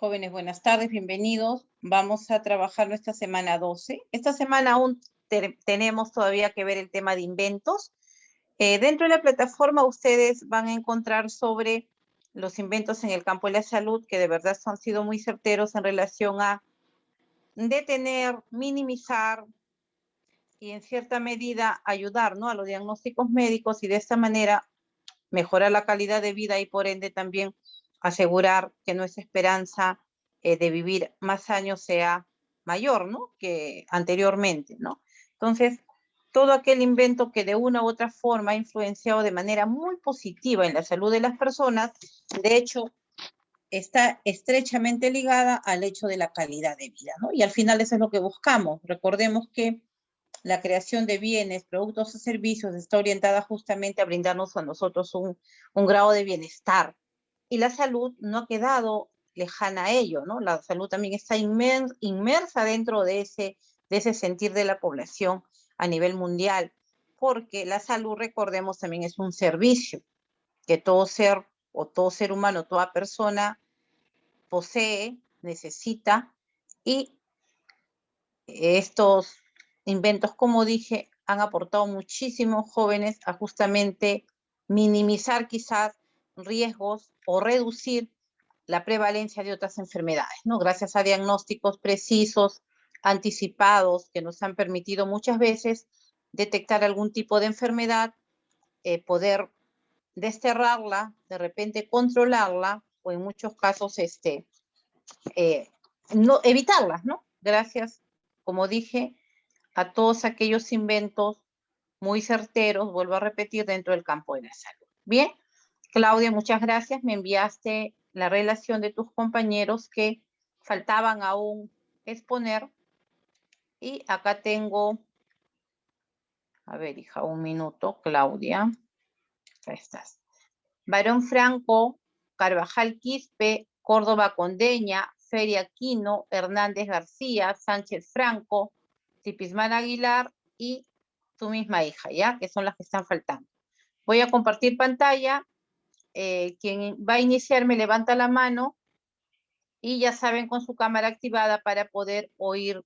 Jóvenes, buenas tardes, bienvenidos. Vamos a trabajar nuestra semana 12. Esta semana aún tenemos todavía que ver el tema de inventos. Dentro de la plataforma ustedes van a encontrar sobre los inventos en el campo de la salud que de verdad han sido muy certeros en relación a detener, minimizar y en cierta medida ayudar, ¿no?, a los diagnósticos médicos y de esta manera mejorar la calidad de vida y por ende también asegurar que nuestra esperanza de vivir más años sea mayor, ¿no?, que anteriormente, ¿no? Entonces, todo aquel invento que de una u otra forma ha influenciado de manera muy positiva en la salud de las personas, de hecho, está estrechamente ligada al hecho de la calidad de vida, ¿no? Y al final eso es lo que buscamos. Recordemos que la creación de bienes, productos o servicios está orientada justamente a brindarnos a nosotros un grado de bienestar. Y la salud no ha quedado lejana a ello, ¿no? La salud también está inmersa dentro de ese sentir de la población a nivel mundial, porque la salud, recordemos, también es un servicio que todo ser o todo ser humano, toda persona posee, necesita, y estos inventos, como dije, han aportado muchísimos jóvenes a justamente minimizar quizás riesgos o reducir la prevalencia de otras enfermedades, ¿no? Gracias a diagnósticos precisos, anticipados, que nos han permitido muchas veces detectar algún tipo de enfermedad, poder desterrarla, de repente controlarla, o en muchos casos no, evitarlas, ¿no? Gracias, como dije, a todos aquellos inventos muy certeros, vuelvo a repetir, dentro del campo de la salud. Bien, Claudia, muchas gracias. Me enviaste la relación de tus compañeros que faltaban aún exponer. Y acá tengo, a ver, hija, un minuto, Claudia. Ahí estás. Barón Franco, Carvajal Quispe, Córdoba Condeña, Feria Aquino, Hernández García, Sánchez Franco, Tipismán Aguilar y tu misma hija, ¿ya? Que son las que están faltando. Voy a compartir pantalla. Quien va a iniciar me levanta la mano y ya saben, con su cámara activada para poder oír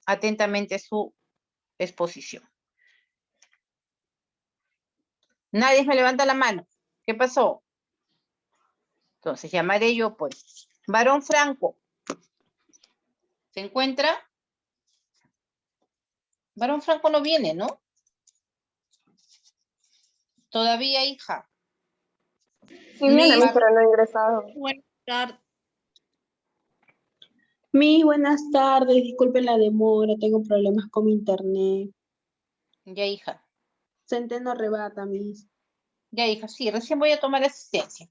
atentamente su exposición. Nadie me levanta la mano. ¿Qué pasó? Entonces llamaré yo, pues. Barón Franco. ¿Se encuentra? Barón Franco no viene, ¿no? Todavía, hija. Sí viene, pero no ha ingresado. Buenas tardes. Buenas tardes, disculpen la demora, tengo problemas con mi internet. Ya, hija. Centeno arrebata, mis. Ya, hija, sí, recién voy a tomar asistencia.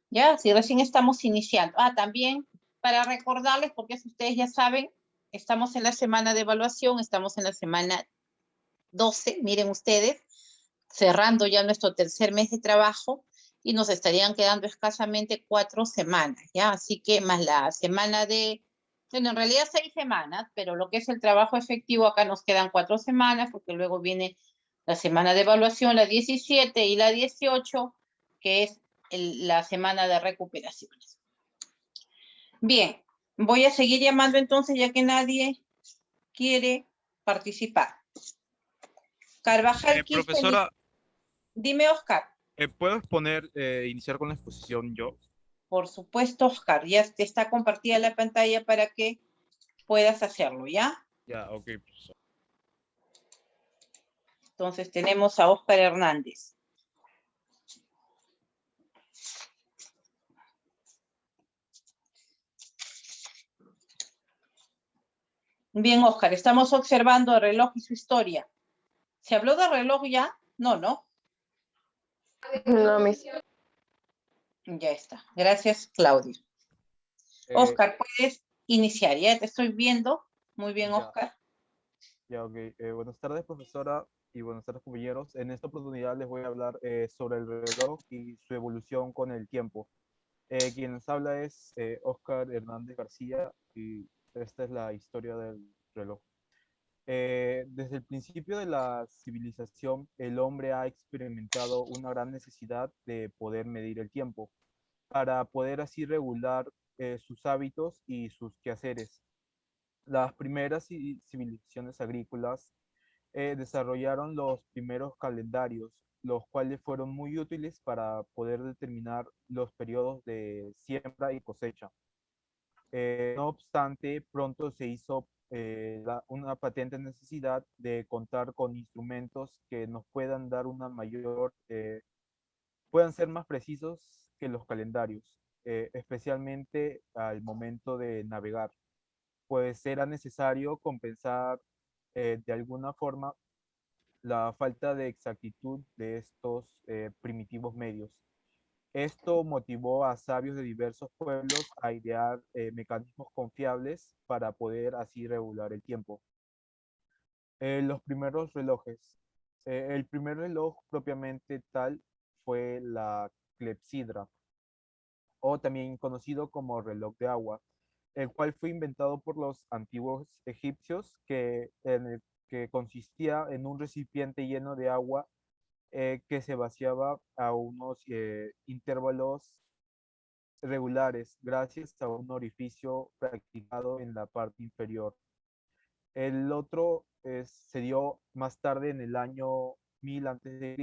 Ya, sí, recién estamos iniciando. También para recordarles, porque si ustedes ya saben, estamos en la semana de evaluación, estamos en la semana 12, miren ustedes, cerrando ya nuestro tercer mes de trabajo y nos estarían quedando escasamente 4 semanas, ¿ya? Así que más la semana bueno, en realidad 6 semanas, pero lo que es el trabajo efectivo acá nos quedan 4 semanas, porque luego viene la semana de evaluación, la 17 y la 18, que es la semana de recuperaciones. Bien, voy a seguir llamando entonces, ya que nadie quiere participar. Carvajal, profesora, dime, Oscar. ¿puedo iniciar con la exposición yo? Por supuesto, Oscar, ya te está compartida la pantalla para que puedas hacerlo, ¿ya? Ya, ok, profesor. Entonces tenemos a Oscar Hernández. Bien, Oscar, estamos observando el reloj y su historia. ¿Se habló de reloj ya? No, ¿no? No, mis. Ya está. Gracias, Claudia. Oscar, puedes iniciar. Ya te estoy viendo. Muy bien, Oscar. Ya, ok. Buenas tardes, profesora, y buenas tardes, compañeros. En esta oportunidad les voy a hablar sobre el reloj y su evolución con el tiempo. Quien nos habla es Oscar Hernández García, y esta es la historia del reloj. Desde el principio de la civilización, el hombre ha experimentado una gran necesidad de poder medir el tiempo, para poder así regular sus hábitos y sus quehaceres. Las primeras civilizaciones agrícolas desarrollaron los primeros calendarios, los cuales fueron muy útiles para poder determinar los periodos de siembra y cosecha. No obstante, pronto se hizo una patente necesidad de contar con instrumentos que nos puedan dar una mayor, puedan ser más precisos que los calendarios, especialmente al momento de navegar, pues era necesario compensar de alguna forma la falta de exactitud de estos primitivos medios. Esto motivó a sabios de diversos pueblos a idear mecanismos confiables para poder así regular el tiempo. Los primeros relojes. El primer reloj propiamente tal fue la clepsidra, o también conocido como reloj de agua, el cual fue inventado por los antiguos egipcios que consistía en un recipiente lleno de agua que se vaciaba a unos intervalos regulares gracias a un orificio practicado en la parte inferior. El otro se dio más tarde en el año 1000 a.C.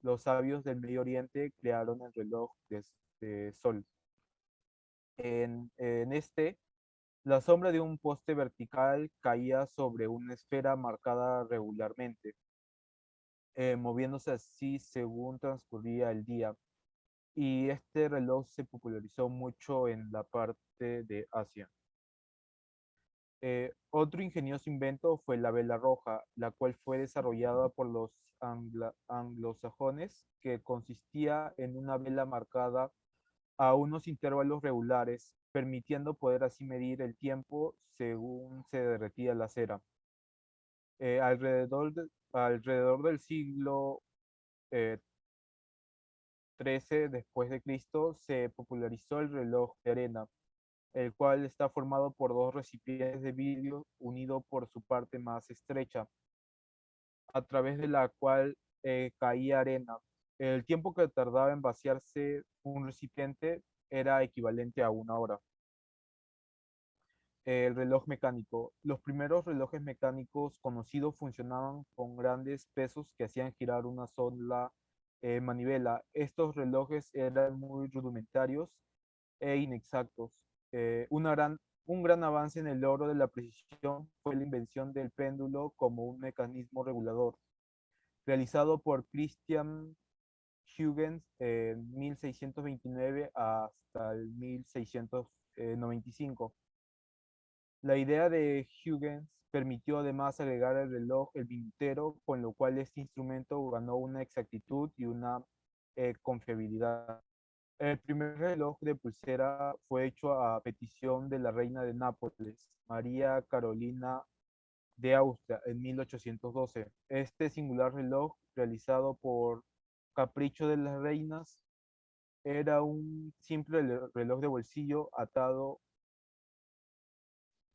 Los sabios del Medio Oriente crearon el reloj de sol. En este, la sombra de un poste vertical caía sobre una esfera marcada regularmente, moviéndose así según transcurría el día. Y este reloj se popularizó mucho en la parte de Asia. Otro ingenioso invento fue la vela roja, la cual fue desarrollada por los anglosajones, que consistía en una vela marcada a unos intervalos regulares, permitiendo poder así medir el tiempo según se derretía la cera. Alrededor del siglo eh, 13 después de Cristo se popularizó el reloj de arena, el cual está formado por dos recipientes de vidrio unido por su parte más estrecha, a través de la cual caía arena. El tiempo que tardaba en vaciarse un recipiente era equivalente a una hora. El reloj mecánico. Los primeros relojes mecánicos conocidos funcionaban con grandes pesos que hacían girar una sola manivela. Estos relojes eran muy rudimentarios e inexactos. Un gran avance en el logro de la precisión fue la invención del péndulo como un mecanismo regulador, realizado por Christian Huygens en 1629 hasta el 1695. La idea de Huygens permitió además agregar al reloj el minutero, con lo cual este instrumento ganó una exactitud y una confiabilidad. El primer reloj de pulsera fue hecho a petición de la reina de Nápoles, María Carolina de Austria, en 1812. Este singular reloj, realizado por capricho de las reinas, era un simple reloj de bolsillo atado,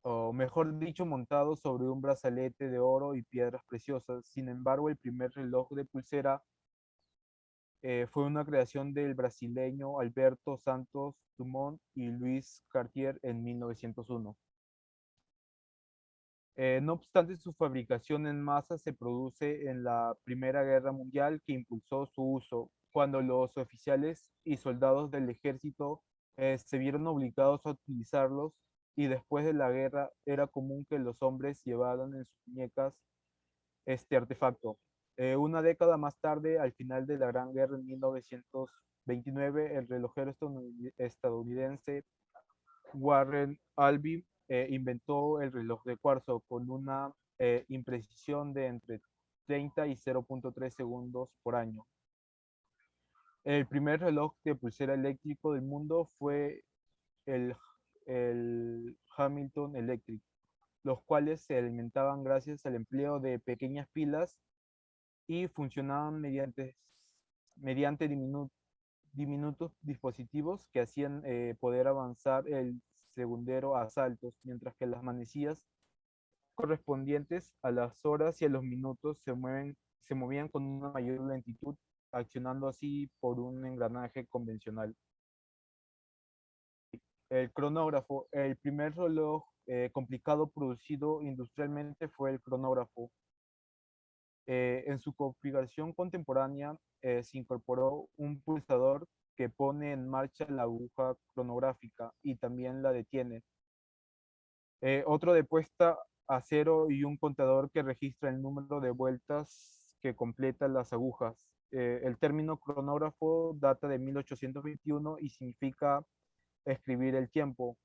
o mejor dicho, montado sobre un brazalete de oro y piedras preciosas. Sin embargo, el primer reloj de pulsera fue una creación del brasileño Alberto Santos Dumont y Luis Cartier en 1901. No obstante, su fabricación en masa se produce en la Primera Guerra Mundial, que impulsó su uso, cuando los oficiales y soldados del ejército se vieron obligados a utilizarlos, y después de la guerra era común que los hombres llevaran en sus muñecas este artefacto. Una década más tarde, al final de la Gran Guerra en 1929, el relojero estadounidense Warren Alby inventó el reloj de cuarzo con una imprecisión de entre 30 y 0.3 segundos por año. El primer reloj de pulsera eléctrico del mundo fue el, el Hamilton Electric, los cuales se alimentaban gracias al empleo de pequeñas pilas y funcionaban mediante diminutos dispositivos que hacían poder avanzar el segundero a saltos, mientras que las manecillas correspondientes a las horas y a los minutos se movían con una mayor lentitud, accionando así por un engranaje convencional. El cronógrafo, el primer reloj complicado producido industrialmente fue el cronógrafo. En su configuración contemporánea se incorporó un pulsador que pone en marcha la aguja cronográfica y también la detiene. Otro de puesta a cero y un contador que registra el número de vueltas que completan las agujas. El término cronógrafo data de 1821 y significa escribir el tiempo.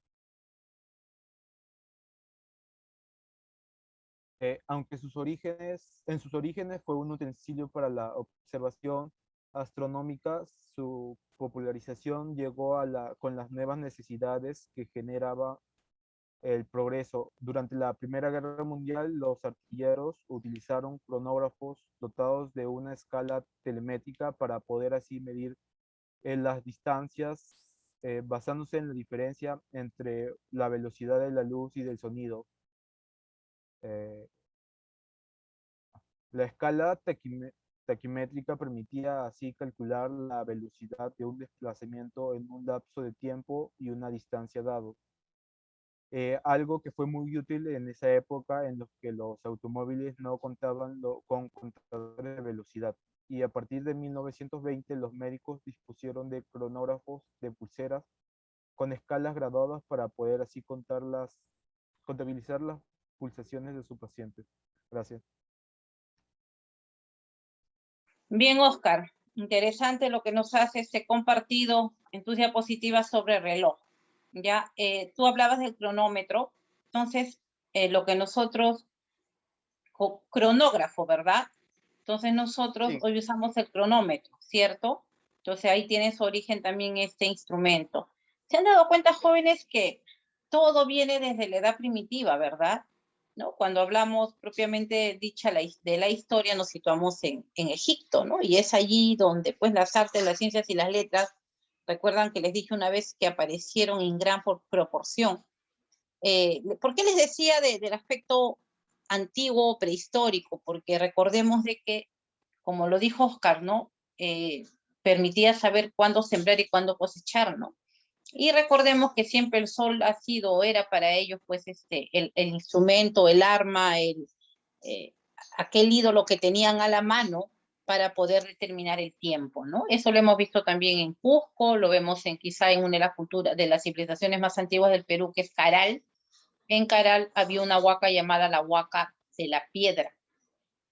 Aunque en sus orígenes fue un utensilio para la observación astronómica, su popularización llegó con las nuevas necesidades que generaba el progreso. Durante la Primera Guerra Mundial, los artilleros utilizaron cronógrafos dotados de una escala telemétrica para poder así medir las distancias, basándose en la diferencia entre la velocidad de la luz y del sonido. Eh, La escala taquimétrica permitía así calcular la velocidad de un desplazamiento en un lapso de tiempo y una distancia dado. Algo que fue muy útil en esa época en los que los automóviles no contaban con contadores de velocidad. Y a partir de 1920 los médicos dispusieron de cronógrafos de pulseras con escalas graduadas para poder así contabilizar las pulsaciones de sus pacientes. Gracias. Bien, Oscar, interesante lo que nos hace este compartido en tus diapositivas sobre el reloj. Ya, tú hablabas del cronómetro, entonces lo que nosotros, cronógrafo, ¿verdad? Entonces nosotros Sí. hoy usamos el cronómetro, ¿cierto? Entonces ahí tiene su origen también este instrumento. ¿Se han dado cuenta, jóvenes, que todo viene desde la edad primitiva, ¿verdad? ¿No? Cuando hablamos propiamente dicha de la historia, nos situamos en Egipto, ¿no? Y es allí donde pues las artes, las ciencias y las letras, recuerdan que les dije una vez que aparecieron en gran proporción. ¿Por qué les decía del aspecto antiguo, prehistórico? Porque recordemos de que, como lo dijo Oscar, ¿no? Permitía saber cuándo sembrar y cuándo cosechar, ¿no? Y recordemos que siempre el sol ha sido o era para ellos pues el instrumento, el arma, aquel ídolo que tenían a la mano para poder determinar el tiempo, ¿no? Eso lo hemos visto también en Cusco, lo vemos quizá en una de las culturas, de las civilizaciones más antiguas del Perú, que es Caral. En Caral había una huaca llamada la huaca de la piedra,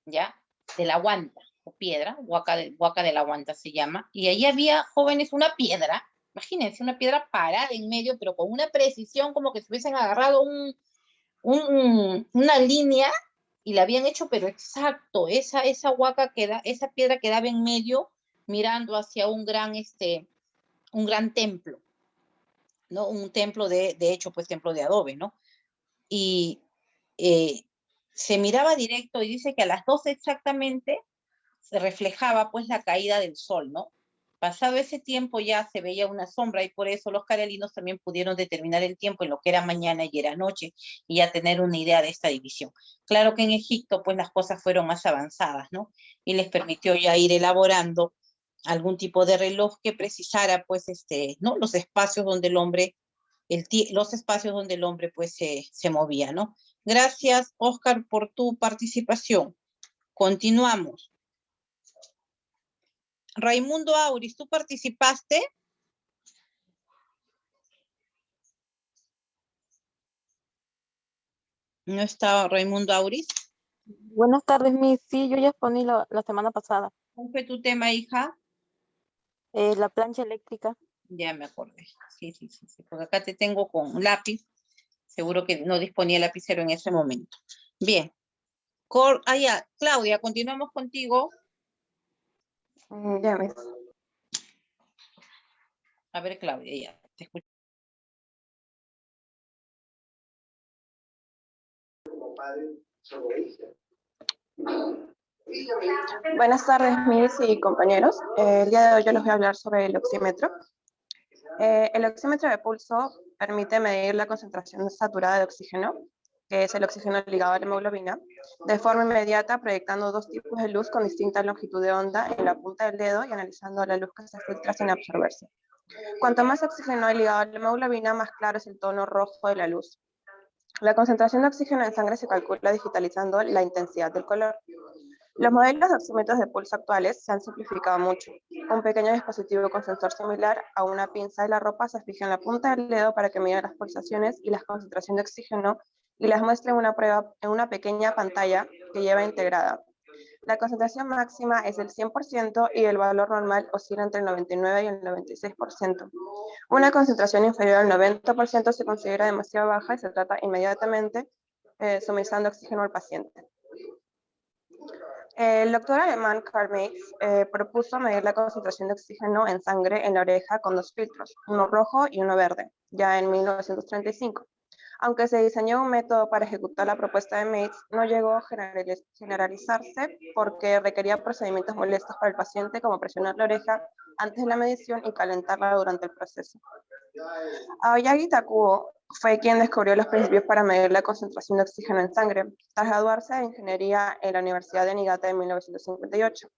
¿ya? De la guanta, o piedra, huaca de la guanta se llama, y ahí había, jóvenes, una piedra. Imagínense, una piedra parada en medio, pero con una precisión como que se hubiesen agarrado una línea y la habían hecho, pero exacto. Esa piedra quedaba en medio mirando hacia un gran templo, ¿no? Un templo de hecho, pues templo de adobe, ¿no? Y se miraba directo y dice que a las 12 exactamente se reflejaba pues la caída del sol, ¿no? Pasado ese tiempo ya se veía una sombra y por eso los carelinos también pudieron determinar el tiempo en lo que era mañana y era noche y ya tener una idea de esta división. Claro que en Egipto pues las cosas fueron más avanzadas, ¿no? Y les permitió ya ir elaborando algún tipo de reloj que precisara pues ¿no? Los espacios donde el hombre, pues se movía, ¿no? Gracias, Oscar, por tu participación. Continuamos. Raimundo Auris, ¿tú participaste? ¿No está Raimundo Auris? Buenas tardes, Miss. Sí, yo ya exponí la semana pasada. ¿Cuál fue tu tema, hija? La plancha eléctrica. Ya me acordé. Sí, porque acá te tengo con lápiz. Seguro que no disponía el lapicero en ese momento. Bien. Ya, Claudia, continuamos contigo. Ya, Miss. A ver, Claudia, ya, te escucho. Buenas tardes, Miss y compañeros. El día de hoy yo les voy a hablar sobre el oxímetro. El oxímetro de pulso permite medir la concentración saturada de oxígeno que es el oxígeno ligado a la hemoglobina, de forma inmediata proyectando dos tipos de luz con distinta longitud de onda en la punta del dedo y analizando la luz que se filtra sin absorberse. Cuanto más oxígeno hay ligado a la hemoglobina, más claro es el tono rojo de la luz. La concentración de oxígeno en sangre se calcula digitalizando la intensidad del color. Los modelos de oxímetros de pulso actuales se han simplificado mucho. Un pequeño dispositivo con sensor similar a una pinza de la ropa se fija en la punta del dedo para que mida las pulsaciones y la concentración de oxígeno y las muestre en una pequeña pantalla que lleva integrada. La concentración máxima es del 100% y el valor normal oscila entre el 99 y el 96%. Una concentración inferior al 90% se considera demasiado baja y se trata inmediatamente suministrando oxígeno al paciente. El doctor alemán Karl Marx propuso medir la concentración de oxígeno en sangre en la oreja con dos filtros, uno rojo y uno verde, ya en 1935. Aunque se diseñó un método para ejecutar la propuesta de Marx, no llegó a generalizarse porque requería procedimientos molestos para el paciente, como presionar la oreja antes de la medición y calentarla durante el proceso. Aoyagi Takuo fue quien descubrió los principios para medir la concentración de oxígeno en sangre, tras graduarse de ingeniería en la Universidad de Niigata en 1958.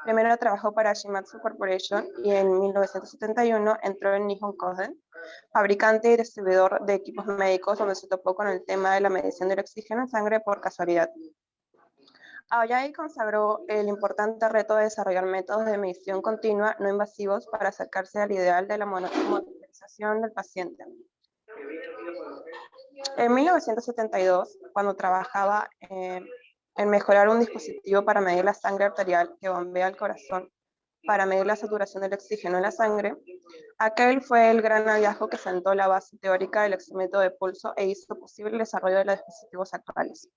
Primero trabajó para Shimadzu Corporation y en 1971 entró en Nihon Kohden, fabricante y distribuidor de equipos médicos, donde se topó con el tema de la medición del oxígeno en sangre por casualidad. Aoyagi consagró el importante reto de desarrollar métodos de medición continua no invasivos para acercarse al ideal de la monitorización del paciente. En 1972, cuando trabajaba en mejorar un dispositivo para medir la sangre arterial que bombea al corazón para medir la saturación del oxígeno en la sangre, aquel fue el gran hallazgo que sentó la base teórica del oxímetro de pulso e hizo posible el desarrollo de los dispositivos actuales.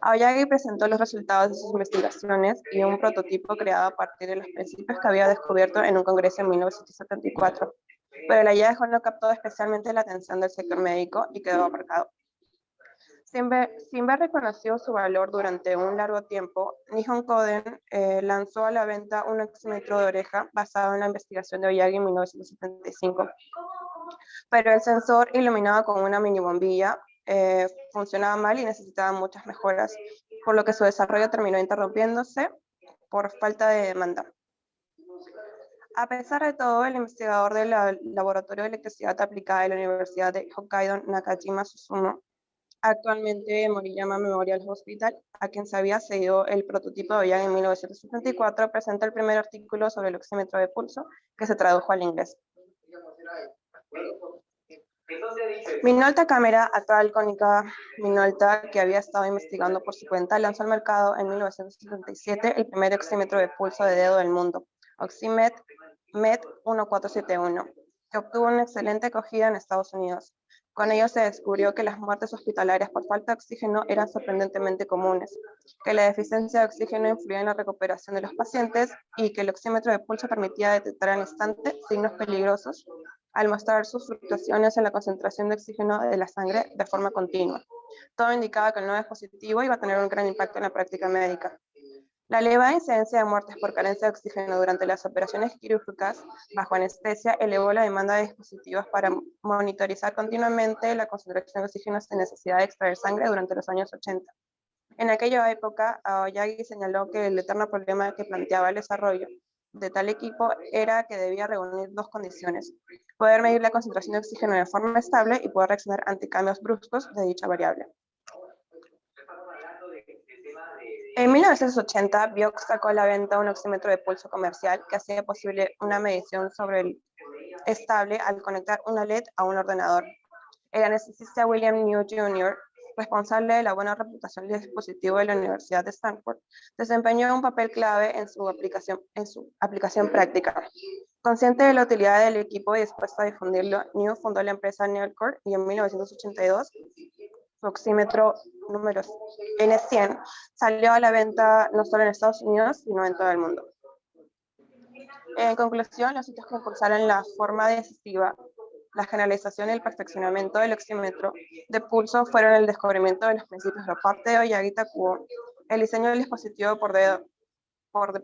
Aoyagi presentó los resultados de sus investigaciones y un prototipo creado a partir de los principios que había descubierto en un congreso en 1974, pero el hallazgo no captó especialmente la atención del sector médico y quedó aparcado. Sin ver reconocido su valor durante un largo tiempo, Nihon Kohden lanzó a la venta un oxímetro de oreja basado en la investigación de Aoyagi en 1975. Pero el sensor, iluminado con una mini bombilla, funcionaba mal y necesitaba muchas mejoras, por lo que su desarrollo terminó interrumpiéndose por falta de demanda. A pesar de todo, el investigador del Laboratorio de Electricidad Aplicada de la Universidad de Hokkaido, Nakajima Susumu, actualmente Moriyama Memorial Hospital, a quien se había cedido el prototipo de Aoyagi en 1974, presenta el primer artículo sobre el oxímetro de pulso que se tradujo al inglés. Minolta Camera, actual Konica Minolta, que había estado investigando por su cuenta, lanzó al mercado en 1977 el primer oxímetro de pulso de dedo del mundo, Oximet MED 1471, que obtuvo una excelente acogida en Estados Unidos. Con ello se descubrió que las muertes hospitalarias por falta de oxígeno eran sorprendentemente comunes, que la deficiencia de oxígeno influía en la recuperación de los pacientes y que el oxímetro de pulso permitía detectar al instante signos peligrosos al mostrar sus fluctuaciones en la concentración de oxígeno de la sangre de forma continua. Todo indicaba que el nuevo dispositivo iba a tener un gran impacto en la práctica médica. La elevada incidencia de muertes por carencia de oxígeno durante las operaciones quirúrgicas bajo anestesia elevó la demanda de dispositivos para monitorizar continuamente la concentración de oxígeno sin necesidad de extraer sangre durante los años 80. En aquella época, Aoyagi señaló que el eterno problema que planteaba el desarrollo de tal equipo era que debía reunir dos condiciones: poder medir la concentración de oxígeno de forma estable y poder reaccionar ante cambios bruscos de dicha variable. En 1980, Biox sacó a la venta un oxímetro de pulso comercial que hacía posible una medición sobre el estable al conectar una LED a un ordenador. El anestesista William New Jr., responsable de la buena reputación del dispositivo de la Universidad de Stanford, desempeñó un papel clave en su aplicación práctica. Consciente de la utilidad del equipo y dispuesto a difundirlo, New fundó la empresa Nellcor y en 1982 su oxímetro número N100 salió a la venta no solo en Estados Unidos, sino en todo el mundo. En conclusión, los hitos que impulsaron la forma decisiva, la generalización y el perfeccionamiento del oxímetro de pulso fueron el descubrimiento de los principios por parte de Aoyagi Takuo, el diseño del dispositivo por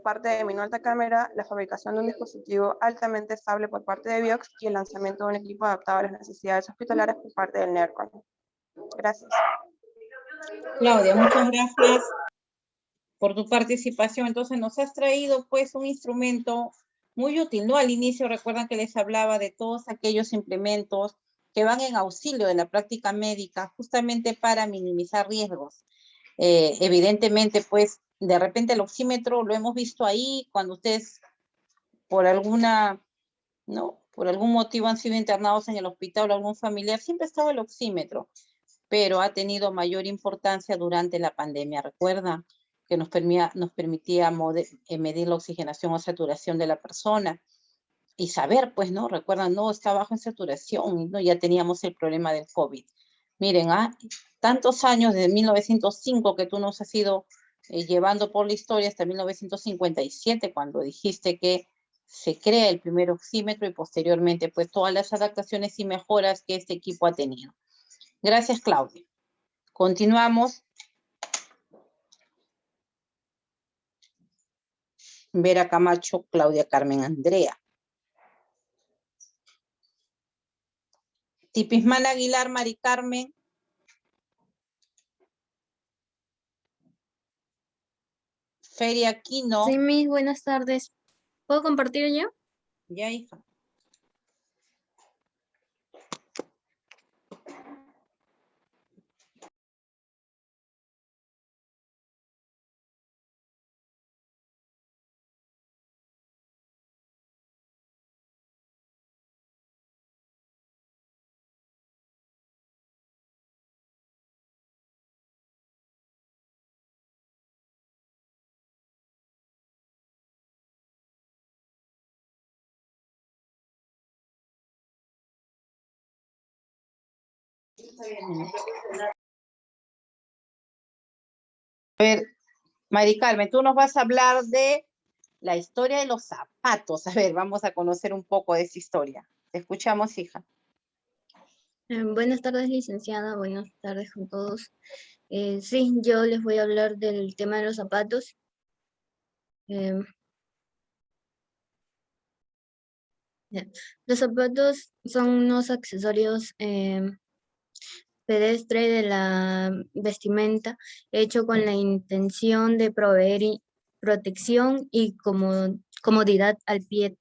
parte de Minolta Camera, la fabricación de un dispositivo altamente estable por parte de Biox y el lanzamiento de un equipo adaptado a las necesidades hospitalarias por parte del NERCON. Gracias. Claudia, muchas gracias por tu participación. Entonces nos has traído pues un instrumento muy útil, ¿no? Al inicio recuerdan que les hablaba de todos aquellos implementos que van en auxilio de la práctica médica justamente para minimizar riesgos. Evidentemente, pues de repente el oxímetro lo hemos visto ahí cuando ustedes por alguna, ¿no? Por algún motivo han sido internados en el hospital o algún familiar, siempre estaba el oxímetro, pero ha tenido mayor importancia durante la pandemia. Recuerda que nos permitía medir la oxigenación o saturación de la persona y saber, pues, ¿no? Recuerdan, no, está bajo en saturación, ¿no? Ya teníamos el problema del COVID. Miren, tantos años, desde 1905 que tú nos has ido llevando por la historia hasta 1957, cuando dijiste que se crea el primer oxímetro y posteriormente, pues, todas las adaptaciones y mejoras que este equipo ha tenido. Gracias, Claudia. Continuamos. Vera Camacho, Claudia Carmen Andrea. Tipismana Aguilar, Mari Carmen. Feria Aquino. Sí, mis buenas tardes. ¿Puedo compartir ya? Ya, hija. A ver, Mari Carmen, tú nos vas a hablar de la historia de los zapatos. A ver, vamos a conocer un poco de esa historia. Te escuchamos, hija. Buenas tardes, licenciada. Buenas tardes con todos. Sí, yo les voy a hablar del tema de los zapatos. Ya. Los zapatos son unos accesorios pedestre de la vestimenta, hecho con la intención de proveer protección y comodidad al pie.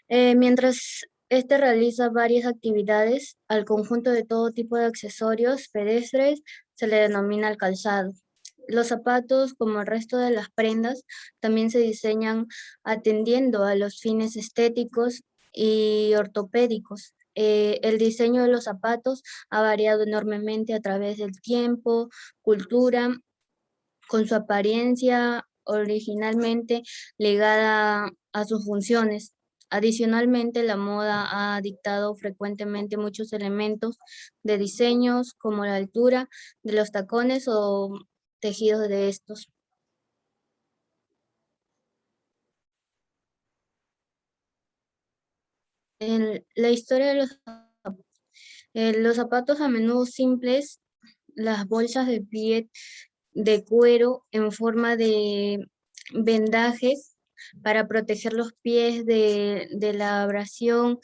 Mientras este realiza varias actividades, al conjunto de todo tipo de accesorios pedestres se le denomina el calzado. Los zapatos, como el resto de las prendas, también se diseñan atendiendo a los fines estéticos y ortopédicos. El diseño de los zapatos ha variado enormemente a través del tiempo, cultura, con su apariencia originalmente ligada a sus funciones. Adicionalmente, la moda ha dictado frecuentemente muchos elementos de diseños, como la altura de los tacones o tejidos de estos. En la historia de los zapatos a menudo simples, las bolsas de pie de cuero en forma de vendajes para proteger los pies de la abrasión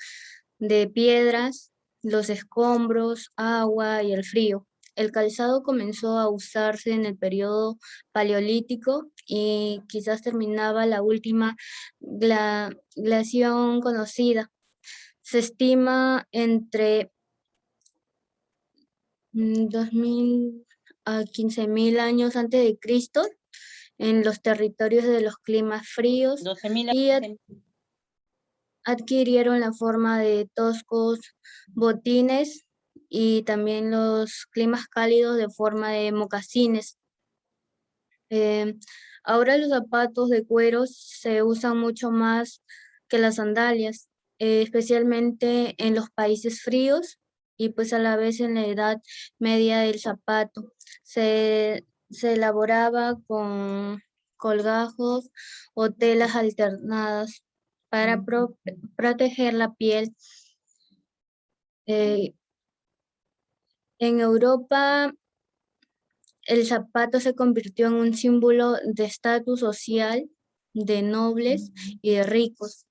de piedras, los escombros, agua y el frío. El calzado comenzó a usarse en el periodo paleolítico y quizás terminaba la última glaciación conocida. Se estima entre 2000 a 15.000 años antes de Cristo en los territorios de los climas fríos 12.000 y adquirieron la forma de toscos botines y también los climas cálidos de forma de mocasines. Ahora los zapatos de cuero se usan mucho más que las sandalias, especialmente en los países fríos y pues a la vez en la edad media del zapato. Se elaboraba con colgajos o telas alternadas para proteger la piel. En Europa, el zapato se convirtió en un símbolo de estatus social, de nobles y de ricos,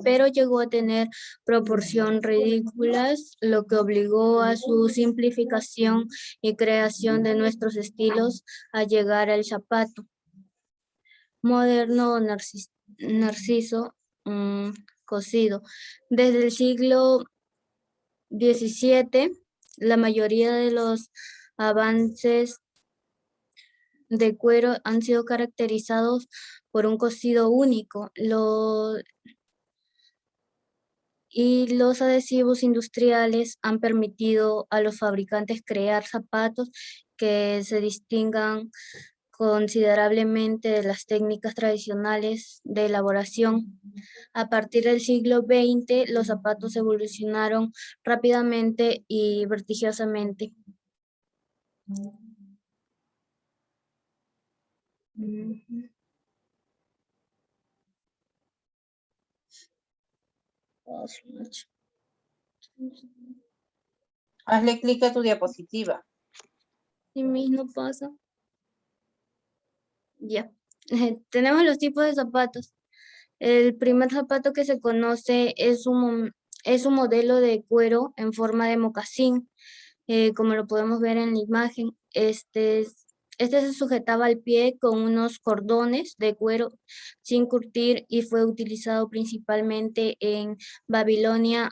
pero llegó a tener proporciones ridículas, lo que obligó a su simplificación y creación de nuestros estilos a llegar al zapato moderno o narciso cosido. Desde el siglo XVII, la mayoría de los avances de cuero han sido caracterizados por un cosido único. Y los adhesivos industriales han permitido a los fabricantes crear zapatos que se distingan considerablemente de las técnicas tradicionales de elaboración. A partir del siglo XX, los zapatos evolucionaron rápidamente y vertiginosamente. Hazle clic a tu diapositiva. Sí mismo pasa. Ya. Tenemos los tipos de zapatos. El primer zapato que se conoce es un modelo de cuero en forma de mocasín, como lo podemos ver en la imagen. Este se sujetaba al pie con unos cordones de cuero sin curtir y fue utilizado principalmente en Babilonia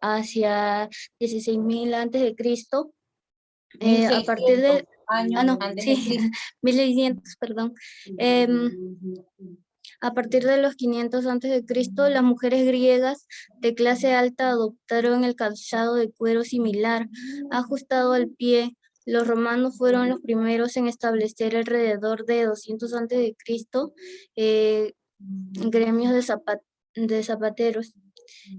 hacia 16.000 antes de Cristo. A partir de años antes de Cristo. 1600, perdón. A partir de los 500 antes de Cristo, las mujeres griegas de clase alta adoptaron el calzado de cuero similar, ajustado al pie. Los romanos fueron los primeros en establecer alrededor de 200 antes de Cristo gremios de zapateros.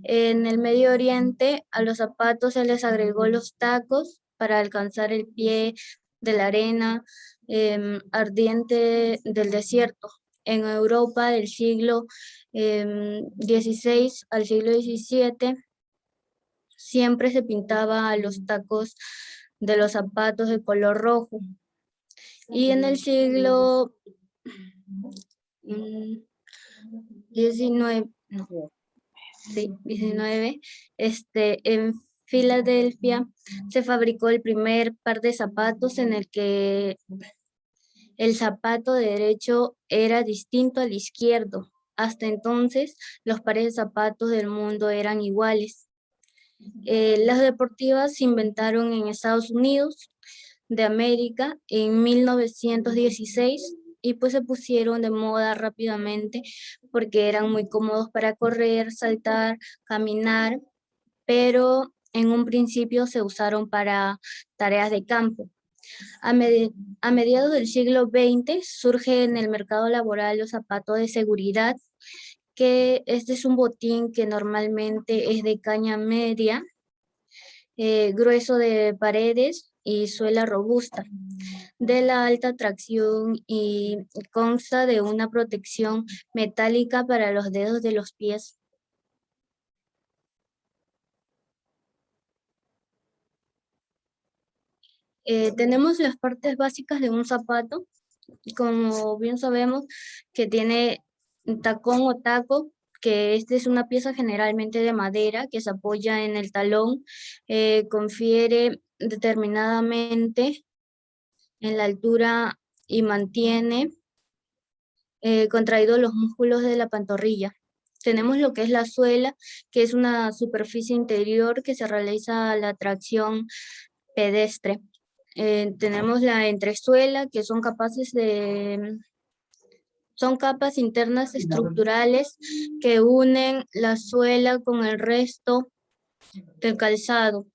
En el Medio Oriente, a los zapatos se les agregó los tacos para alcanzar el pie de la arena ardiente del desierto. En Europa, del siglo XVI al siglo XVII, siempre se pintaba los tacos de los zapatos de color rojo. Y en el siglo XIX, en Filadelfia se fabricó el primer par de zapatos en el que el zapato derecho era distinto al izquierdo. Hasta entonces, los pares de zapatos del mundo eran iguales. Las deportivas se inventaron en Estados Unidos de América en 1916 y pues se pusieron de moda rápidamente porque eran muy cómodos para correr, saltar, caminar, pero en un principio se usaron para tareas de campo. A mediados del siglo XX surge en el mercado laboral los zapatos de seguridad, que este es un botín que normalmente es de caña media, grueso de paredes y suela robusta, de la alta tracción y consta de una protección metálica para los dedos de los pies. Tenemos las partes básicas de un zapato, como bien sabemos que tiene tacón o taco, que es una pieza generalmente de madera que se apoya en el talón, confiere determinadamente en la altura y mantiene contraídos los músculos de la pantorrilla. Tenemos lo que es la suela, que es una superficie interior que se realiza la tracción pedestre. Tenemos la entresuela, que son capas internas estructurales que unen la suela con el resto del calzado.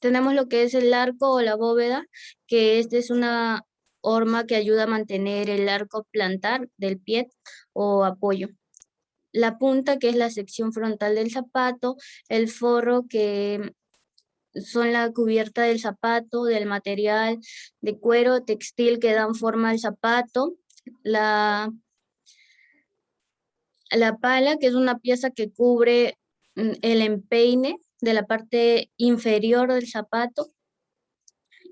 Tenemos lo que es el arco o la bóveda, que es una horma que ayuda a mantener el arco plantar del pie o apoyo. La punta, que es la sección frontal del zapato, el forro, que son la cubierta del zapato, del material de cuero textil que dan forma al zapato, la pala, que es una pieza que cubre el empeine de la parte inferior del zapato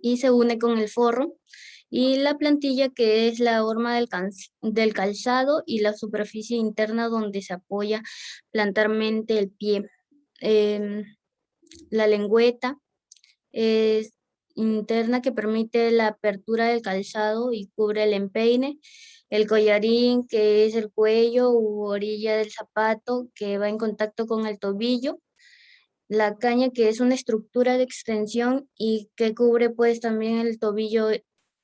y se une con el forro, y la plantilla, que es la horma del calzado, y la superficie interna donde se apoya plantarmente el pie. La lengüeta es interna, que permite la apertura del calzado y cubre el empeine. El collarín, que es el cuello u orilla del zapato que va en contacto con el tobillo. La caña, que es una estructura de extensión y que cubre pues también el tobillo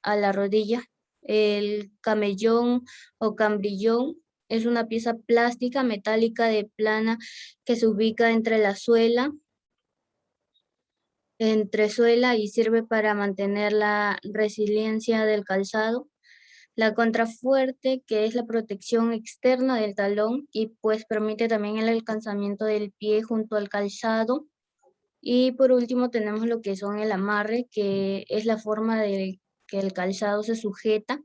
a la rodilla. El camellón o cambrillón es una pieza plástica metálica de plana que se ubica entre suela y sirve para mantener la resiliencia del calzado. La contrafuerte, que es la protección externa del talón y pues permite también el alcanzamiento del pie junto al calzado. Y por último tenemos lo que son el amarre, que es la forma de que el calzado se sujeta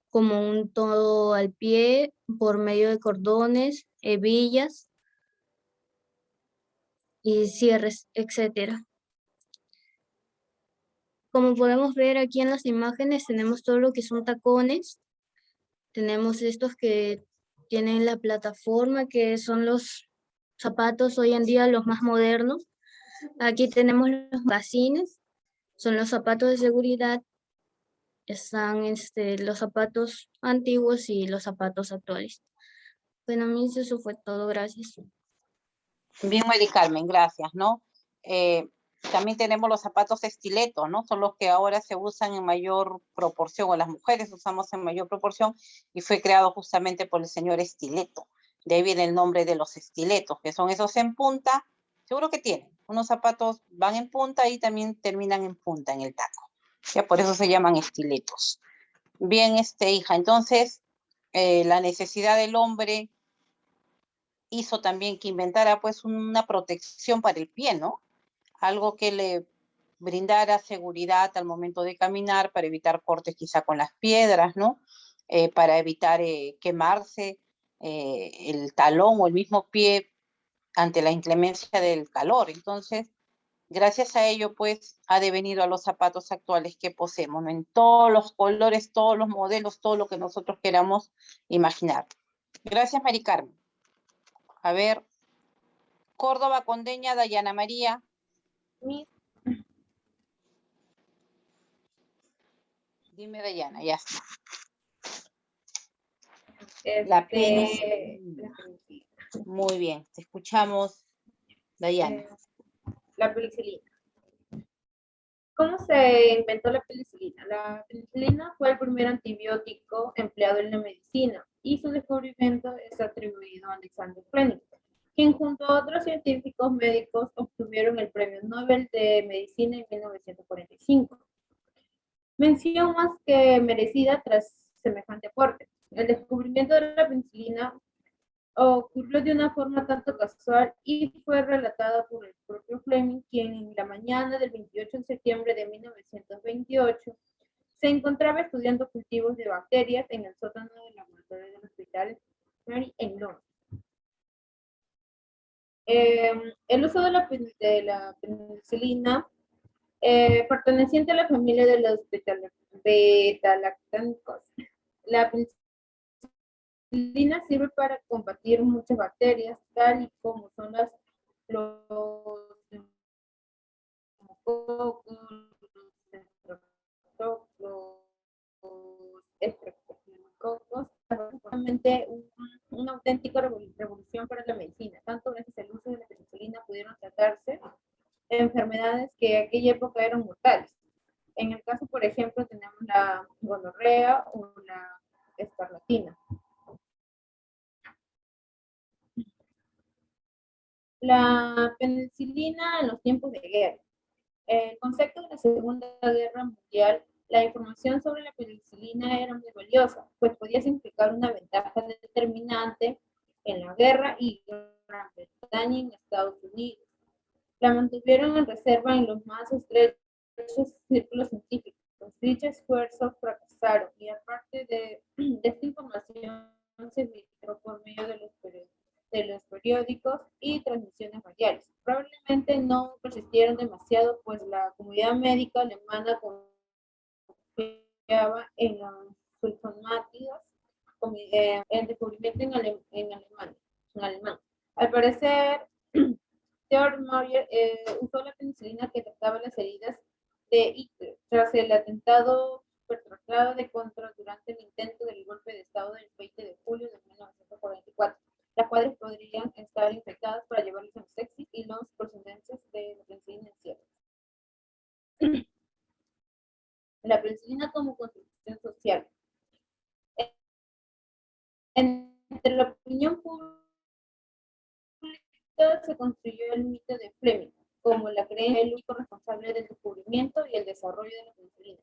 como un todo al pie por medio de cordones, hebillas y cierres, etcétera. Como podemos ver aquí en las imágenes, tenemos todo lo que son tacones. Tenemos estos que tienen la plataforma, que son los zapatos hoy en día los más modernos. Aquí tenemos los mocasines, son los zapatos de seguridad. Están los zapatos antiguos y los zapatos actuales. Bueno, a mí eso fue todo, gracias. Bien, Mari Carmen, gracias, ¿no? También tenemos los zapatos estiletos, ¿no? Son los que ahora se usan en mayor proporción, o las mujeres usamos en mayor proporción, y fue creado justamente por el señor Estileto. De ahí viene el nombre de los estiletos, que son esos en punta. Seguro que tienen. Unos zapatos van en punta y también terminan en punta en el taco. Ya por eso se llaman estiletos. Bien, hija, entonces la necesidad del hombre hizo también que inventara pues una protección para el pie, ¿no? Algo que le brindara seguridad al momento de caminar, para evitar cortes quizá con las piedras, ¿no? Para evitar quemarse el talón o el mismo pie ante la inclemencia del calor. Entonces, gracias a ello, pues, ha devenido a los zapatos actuales que poseemos, ¿no? En todos los colores, todos los modelos, todo lo que nosotros queramos imaginar. Gracias, Mari Carmen. A ver, Córdoba, Condeña, Dayana María. Dime, Dayana, ya está. La penicilina. Muy bien, te escuchamos, Dayana. La penicilina. ¿Cómo se inventó la penicilina? La penicilina fue el primer antibiótico empleado en la medicina y su descubrimiento es atribuido a Alexander Fleming, quien junto a otros científicos médicos obtuvieron el Premio Nobel de Medicina en 1945. Mención más que merecida tras semejante aporte. El descubrimiento de la penicilina ocurrió de una forma tanto casual y fue relatada por el propio Fleming, quien en la mañana del 28 de septiembre de 1928 se encontraba estudiando cultivos de bacterias en el sótano del laboratorio del Hospital Mary en Londres. El uso de la penicilina perteneciente a la familia de los betalactámicos. La penicilina sirve para combatir muchas bacterias, tal y como son los estreptococos, realmente una auténtica revolución para la medicina. Tanto gracias al uso de la penicilina pudieron tratarse enfermedades que en aquella época eran mortales. En el caso, por ejemplo, tenemos la gonorrea o la escarlatina. La penicilina en los tiempos de guerra. El concepto de la Segunda Guerra Mundial, la información sobre la penicilina era muy valiosa, pues podía significar una ventaja determinante en la guerra y Gran Bretaña en Estados Unidos. La mantuvieron en reserva en los más estrechos círculos científicos. Dichos esfuerzos fracasaron y aparte de esta información se filtró por medio de los periódicos y transmisiones radiales. Probablemente no persistieron demasiado, pues la comunidad médica alemana confiaba apoyaba en los sulfonátidos, el descubrimiento en alemán. Al parecer, George Maurer usó la penicilina que trataba las heridas de Hitler tras el atentado perpetrado durante el intento del golpe de Estado del 20 de julio de 1944, las cuales podrían estar infectadas para llevarlos a los sexy y los porcentajes de la penicilina en cierre. La penicilina como construcción social. Entre la opinión pública se construyó el mito de Fleming, como la creencia el único responsable del descubrimiento y el desarrollo de la penicilina.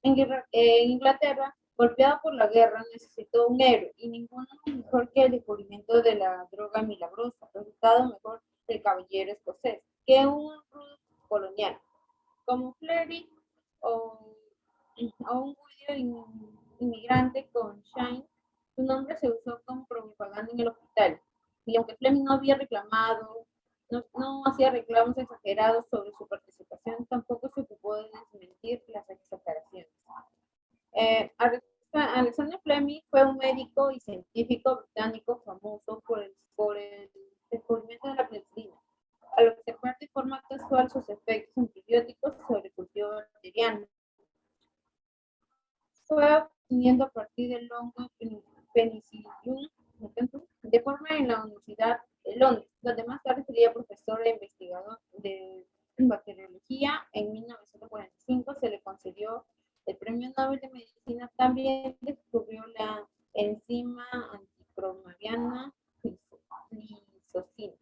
En Inglaterra, golpeada por la guerra, necesitó un héroe, y ninguno mejor que el descubrimiento de la droga milagrosa, resultado mejor del caballero escocés, que un rudo colonial, como Fleury o un judío inmigrante con Shine. Su nombre se usó como propaganda en el hospital, y aunque Fleming no había reclamado, no hacía reclamos exagerados sobre su participación, tampoco se ocupó de desmentir las exageraciones. Alexander Fleming fue un médico y científico británico famoso por el descubrimiento de la penicilina, al observar de forma casual sus efectos antibióticos sobre el cultivo bacteriano. Fue obteniendo a partir del hongo Penicillium de forma en la Universidad de Londres, donde más tarde sería profesor e investigador de bacteriología. En 1945 se le concedió el Premio Nobel de Medicina. También descubrió la enzima antimicrobiana lisocina.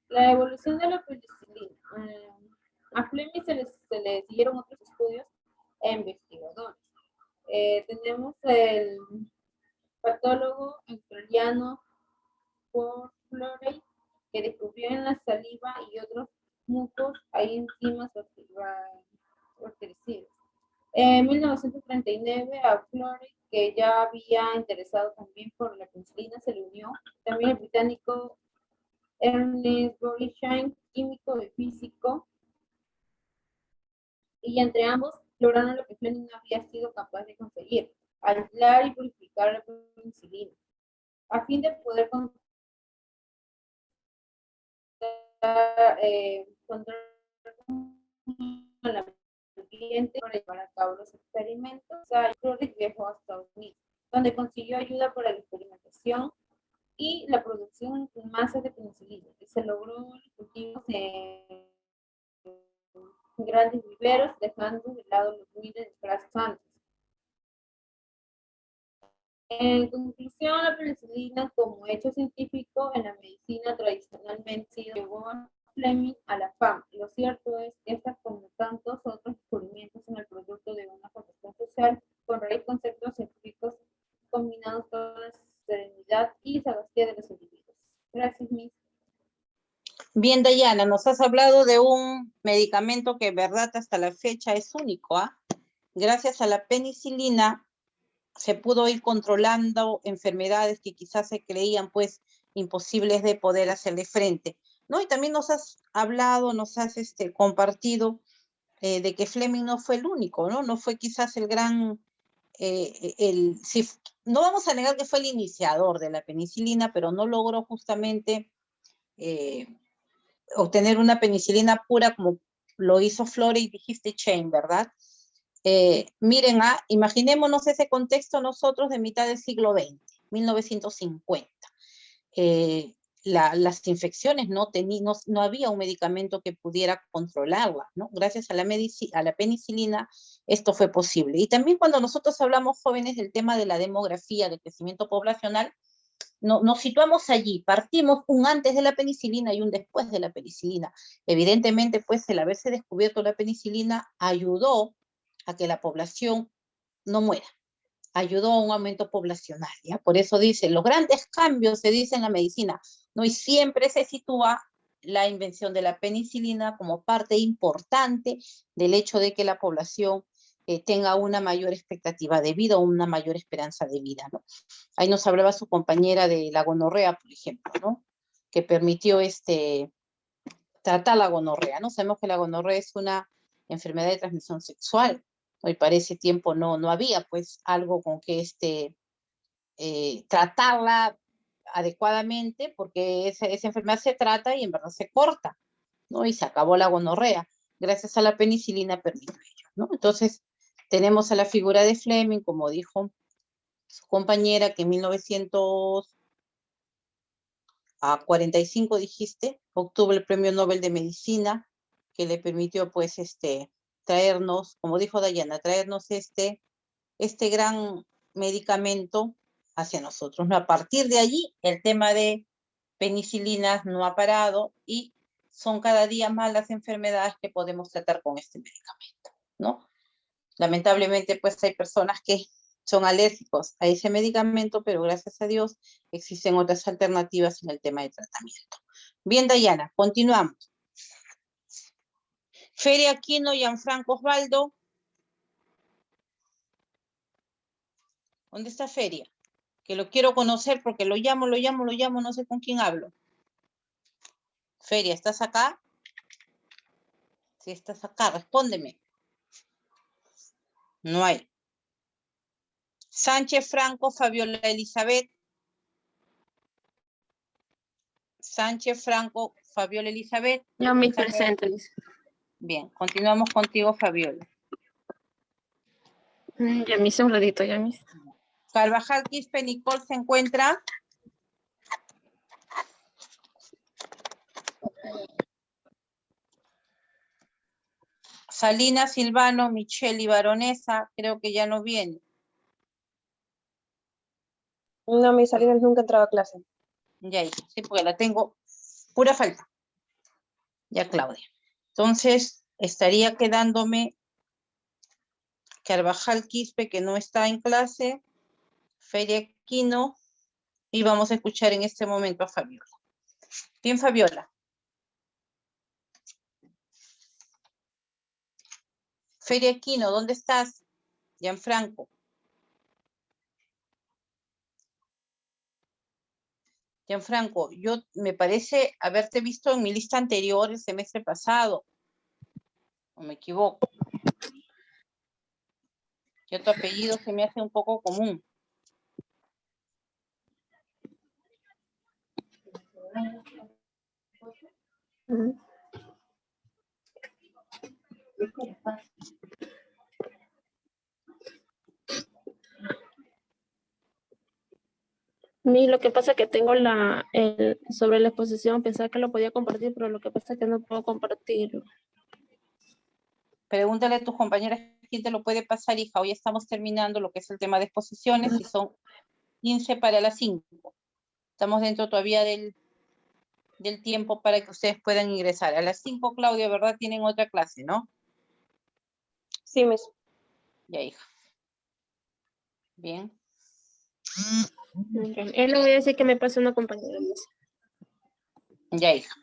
La evolución de la penicilina. A Fleming se le siguieron otros estudios e investigadores. Tenemos el patólogo australiano Paul Florey, que descubrió en la saliva y otros mucos hay enzimas bactericidas. En 1939 a Florey, que ya había interesado también por la penicilina, se le unió también el británico Ernest Borisheim, químico y físico, y entre ambos lograron lo que Fleming no había sido capaz de conseguir: aislar y purificar la penicilina, a fin de poder controlar al ambiente para llevar a cabo los experimentos. Florey viajó a Estados Unidos, donde consiguió ayuda para la experimentación y la producción en masas de penicilina, y se logró los cultivos en grandes viveros, dejando de lado los miles de plazos antes. En conclusión, la penicilina como hecho científico en la medicina tradicionalmente llevó a Fleming a la fama. Lo cierto es que esta, como tantos otros descubrimientos, en el producto de una construcción social con raíz conceptos científicos combinados con la serenidad y sagacía de los individuos. Gracias, Miss. Bien, Dayana, nos has hablado de un medicamento que en verdad hasta la fecha es único, ¿ah? Gracias a la penicilina se pudo ir controlando enfermedades que quizás se creían pues imposibles de poder hacerle frente, ¿no? Y también nos has hablado, nos has compartido de que Fleming no fue el único, ¿no? No fue quizás el gran, no vamos a negar que fue el iniciador de la penicilina, pero no logró justamente obtener una penicilina pura como lo hizo Florey y dijiste Chain, ¿verdad? Miren, imaginémonos ese contexto nosotros de mitad del siglo XX, 1950. Las infecciones no había un medicamento que pudiera controlarlas, ¿no? Gracias a la penicilina esto fue posible. Y también cuando nosotros hablamos, jóvenes, del tema de la demografía, del crecimiento poblacional, nos situamos allí, partimos un antes de la penicilina y un después de la penicilina. Evidentemente, pues, el haberse descubierto la penicilina ayudó a que la población no muera, ayudó a un aumento poblacional, ¿ya? Por eso dice, los grandes cambios se dice en la medicina, ¿no? Y siempre se sitúa la invención de la penicilina como parte importante del hecho de que la población tenga una mayor expectativa de vida o una mayor esperanza de vida, ¿no? Ahí nos hablaba su compañera de la gonorrea, por ejemplo, ¿no? Que permitió tratar la gonorrea, ¿no? Sabemos que la gonorrea es una enfermedad de transmisión sexual Hoy para ese tiempo no había pues algo con que tratarla adecuadamente, porque esa enfermedad se trata y en verdad se corta, ¿no? Y se acabó la gonorrea. Gracias a la penicilina permitió ello, ¿no? Entonces, tenemos a la figura de Fleming, como dijo su compañera, que en 1945, dijiste, obtuvo el Premio Nobel de Medicina, que le permitió, pues, traernos, como dijo Dayana, traernos este gran medicamento hacia nosotros, ¿no? A partir de allí, el tema de penicilinas no ha parado y son cada día más las enfermedades que podemos tratar con este medicamento, ¿no? Lamentablemente, pues hay personas que son alérgicos a ese medicamento, pero gracias a Dios existen otras alternativas en el tema de tratamiento. Bien, Dayana, continuamos. Feria Aquino, Gianfranco Osvaldo. ¿Dónde está Feria? Que lo quiero conocer porque lo llamo, no sé con quién hablo. Feria, ¿estás acá? Si estás acá, respóndeme. No hay. Sánchez Franco, Fabiola Elizabeth. Sánchez Franco, Fabiola Elizabeth. Yo mis presentes. Bien, continuamos contigo, Fabiola. Ya me hice un ratito, ya mis. Carvajal Quispe Nicole se encuentra. Salina Silvano, Michelle y Baronesa, creo que ya no viene. No, mis Salinas nunca entraba a clase. Ya, sí, porque la tengo pura falta. Ya, Claudia. Entonces, estaría quedándome Carvajal Quispe, que no está en clase, Feria Aquino, y vamos a escuchar en este momento a Fabiola. Bien, Fabiola. Feria Aquino, ¿dónde estás? Gianfranco. Gianfranco, yo me parece haberte visto en mi lista anterior el semestre pasado. ¿O me equivoco? Que tu apellido se me hace un poco común. Lo que pasa es que tengo sobre la exposición, pensaba que lo podía compartir, pero lo que pasa es que no puedo compartirlo. Pregúntale a tus compañeras quién te lo puede pasar, hija. Hoy estamos terminando lo que es el tema de exposiciones y son 15 para las 5. Estamos dentro todavía del tiempo para que ustedes puedan ingresar. A las 5, Claudia, ¿verdad? Tienen otra clase, ¿no? Sí, mis. Ya, hija. Bien. Él le voy a decir que me pase una compañera. Ya, hija.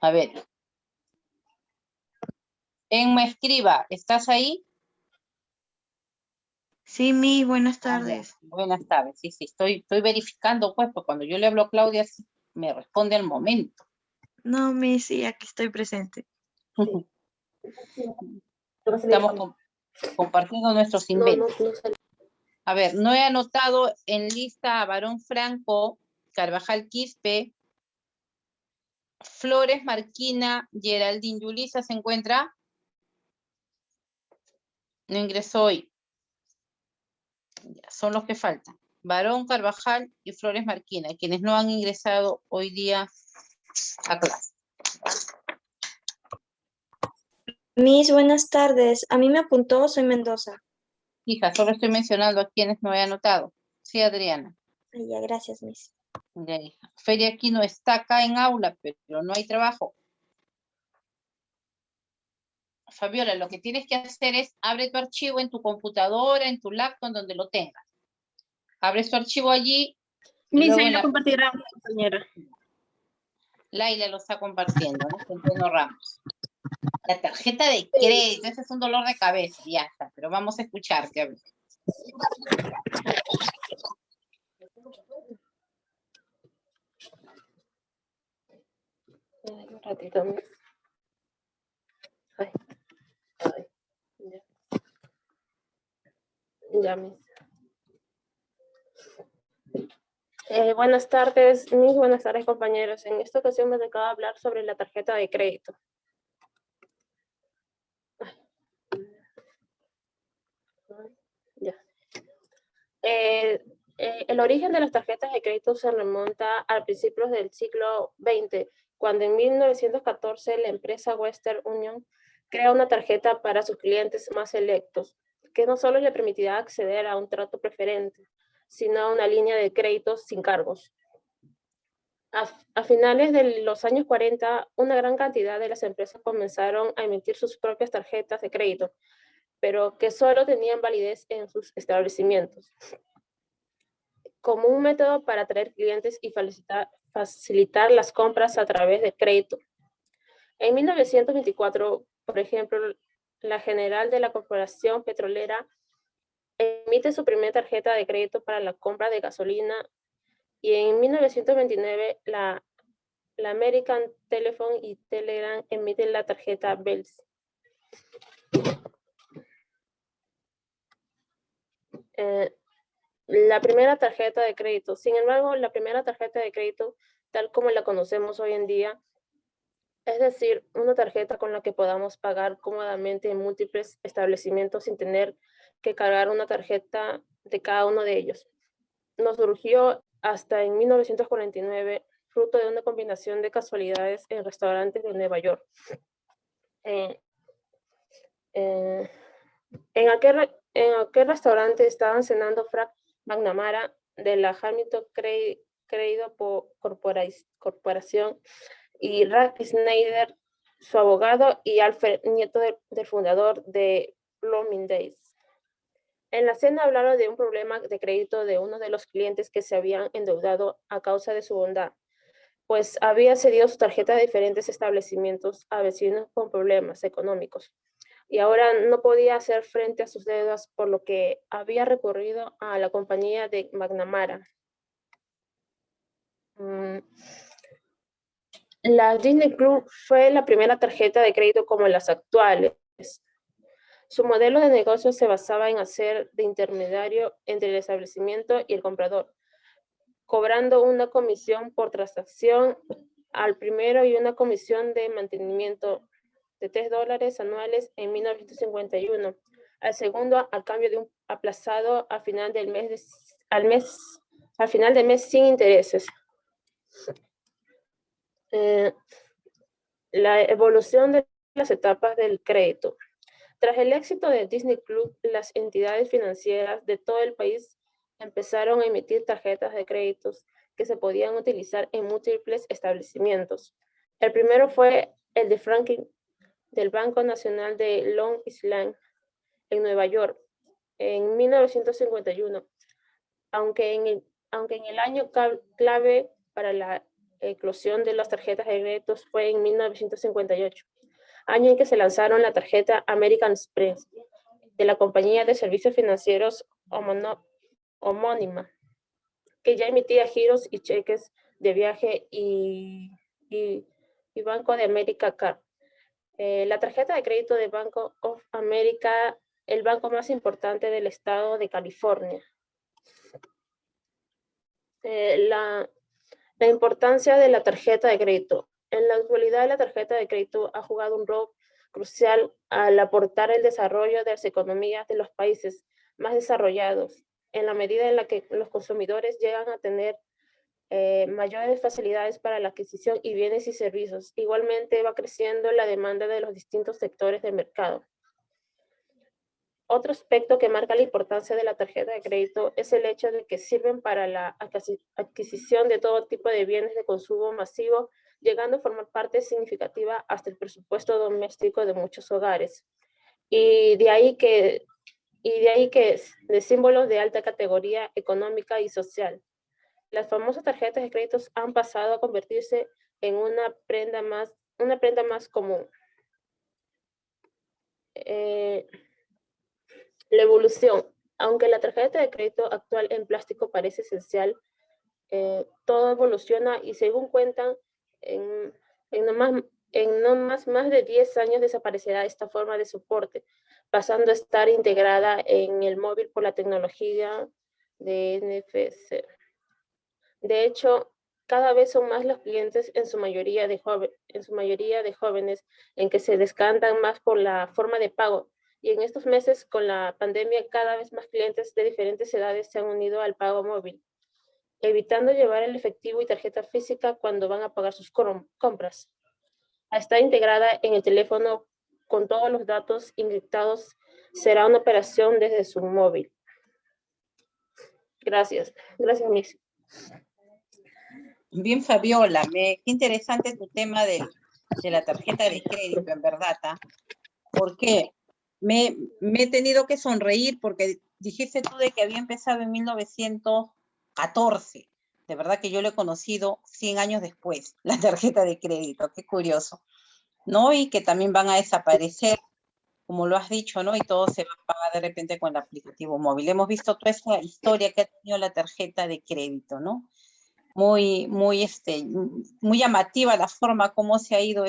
A ver. Emma Escriba, ¿estás ahí? Sí, Miss, buenas Ah, ya. tardes. Buenas tardes. Sí, estoy verificando, pues, porque cuando yo le hablo a Claudia, sí, me responde al momento. No, Miss, sí, aquí estoy presente. Estamos compartiendo nuestros inventos. A ver, no he anotado en lista a Barón Franco, Carvajal Quispe, Flores Marquina, Geraldine Yulisa, ¿se encuentra? No ingresó hoy. Ya, son los que faltan. Barón, Carvajal y Flores Marquina, quienes no han ingresado hoy día a clase. Miss, buenas tardes. A mí me apuntó, soy Mendoza. Hija, solo estoy mencionando a quienes no he anotado. Sí, Adriana. Ay, ya, gracias, Miss. Ya, hija. Feria aquí no está acá en aula, pero no hay trabajo. Fabiola, lo que tienes que hacer es abre tu archivo en tu computadora, en tu laptop, donde lo tengas. Abres tu archivo allí. Miss, ahí lo compartirá una compañera. Laila lo está compartiendo, ¿no? Centeno Ramos. La tarjeta de crédito, ese es un dolor de cabeza, ya está, pero vamos a escucharte. A ver. Un ratito, Miss. Ay. Ya, Miss. Buenas tardes, Miss. Buenas tardes, compañeros. En esta ocasión me tocaba hablar sobre la tarjeta de crédito. Ya. El origen de las tarjetas de crédito se remonta a principios del siglo XX, cuando en 1914 la empresa Western Union crea una tarjeta para sus clientes más selectos, que no solo le permitirá acceder a un trato preferente, sino a una línea de créditos sin cargos. A finales de los años 40, una gran cantidad de las empresas comenzaron a emitir sus propias tarjetas de crédito, pero que solo tenían validez en sus establecimientos, como un método para atraer clientes y facilitar las compras a través de crédito. En 1924, por ejemplo, la General de la Corporación Petrolera emite su primera tarjeta de crédito para la compra de gasolina, y en 1929 la American Telephone y Telegram emiten la tarjeta Bells. La primera tarjeta de crédito. Sin embargo, la primera tarjeta de crédito, tal como la conocemos hoy en día, es decir, una tarjeta con la que podamos pagar cómodamente en múltiples establecimientos sin tener que cargar una tarjeta de cada uno de ellos, nos surgió hasta en 1949, fruto de una combinación de casualidades en restaurantes de Nueva York. En aquel restaurante estaban cenando Frank McNamara de la Hamilton Credit Corporation y Ralph Schneider, su abogado, y Alfred, nieto del fundador de Bloomingdale's. En la cena hablaron de un problema de crédito de uno de los clientes que se habían endeudado a causa de su bondad, pues había cedido su tarjeta a diferentes establecimientos a vecinos con problemas económicos y ahora no podía hacer frente a sus deudas, por lo que había recurrido a la compañía de McNamara. La Disney Club fue la primera tarjeta de crédito como las actuales. Su modelo de negocio se basaba en hacer de intermediario entre el establecimiento y el comprador, cobrando una comisión por transacción al primero y una comisión de mantenimiento de $3 anuales en 1951, al segundo al cambio de un aplazado al final del mes sin intereses. La evolución de las etapas del crédito. Tras el éxito de Disney Club, las entidades financieras de todo el país empezaron a emitir tarjetas de créditos que se podían utilizar en múltiples establecimientos. El primero fue el de Franklin, del Banco Nacional de Long Island, en Nueva York, en 1951, aunque en el año clave para la eclosión de las tarjetas de créditos fue en 1958. Año en que se lanzaron la tarjeta American Express de la compañía de servicios financieros homónima, que ya emitía giros y cheques de viaje y Banco de America Card. La tarjeta de crédito de Banco of America, el banco más importante del estado de California. La importancia de la tarjeta de crédito. En la actualidad, la tarjeta de crédito ha jugado un rol crucial al aportar el desarrollo de las economías de los países más desarrollados, en la medida en la que los consumidores llegan a tener mayores facilidades para la adquisición y bienes y servicios. Igualmente va creciendo la demanda de los distintos sectores del mercado. Otro aspecto que marca la importancia de la tarjeta de crédito es el hecho de que sirven para la adquisición de todo tipo de bienes de consumo masivo, llegando a formar parte significativa hasta el presupuesto doméstico de muchos hogares. Y de ahí que de símbolos de alta categoría económica y social. Las famosas tarjetas de créditos han pasado a convertirse en una prenda más común. La evolución. Aunque la tarjeta de crédito actual en plástico parece esencial, todo evoluciona y según cuentan, en En no más de 10 años desaparecerá esta forma de soporte, pasando a estar integrada en el móvil por la tecnología de NFC. De hecho, cada vez son más los clientes, en su mayoría de jóvenes, en que se descantan más por la forma de pago. Y en estos meses, con la pandemia, cada vez más clientes de diferentes edades se han unido al pago móvil, evitando llevar el efectivo y tarjeta física cuando van a pagar sus compras. Está integrada en el teléfono con todos los datos inyectados, será una operación desde su móvil. Gracias. Gracias, Miss. Bien, Fabiola, qué interesante tu tema de la tarjeta de crédito, en verdad, ¿ah? Porque me he tenido que sonreír porque dijiste tú de que había empezado en 1914. De verdad que yo lo he conocido 100 años después, la tarjeta de crédito, qué curioso, ¿no? Y que también van a desaparecer, como lo has dicho, ¿no? Y todo se va a pagar de repente con el aplicativo móvil. Hemos visto toda esa historia que ha tenido la tarjeta de crédito, ¿no? Muy llamativa la forma como se ha ido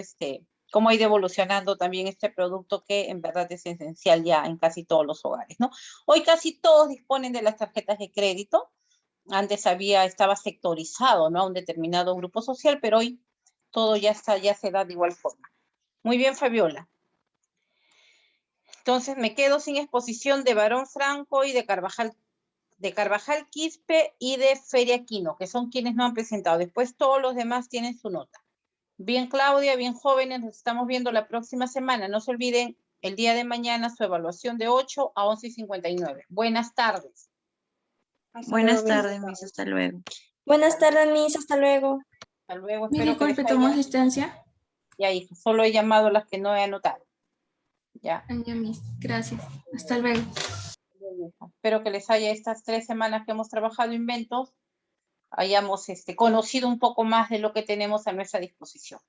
cómo ha ido evolucionando también este producto que en verdad es esencial ya en casi todos los hogares, ¿no? Hoy casi todos disponen de las tarjetas de crédito. Antes estaba sectorizado, ¿no? A un determinado grupo social, pero hoy todo ya se da de igual forma. Muy bien, Fabiola. Entonces me quedo sin exposición de Barón Franco y de Carvajal Quispe y de Feria Quino, que son quienes no han presentado. Después todos los demás tienen su nota. Bien, Claudia, bien, jóvenes, nos estamos viendo la próxima semana. No se olviden, el día de mañana su evaluación de 8 a 11:59. Buenas tardes. Buenas tardes, Miss. Hasta luego. Buenas tardes, Miss. Hasta luego. Hasta luego. Mi Espero que disculpe, les ¿tomo haya... asistencia? Ya, hijo, solo he llamado a las que no he anotado. Ya. Ya, Miss. Gracias. Hasta luego. Espero que les haya estas 3 semanas que hemos trabajado inventos, hayamos conocido un poco más de lo que tenemos a nuestra disposición.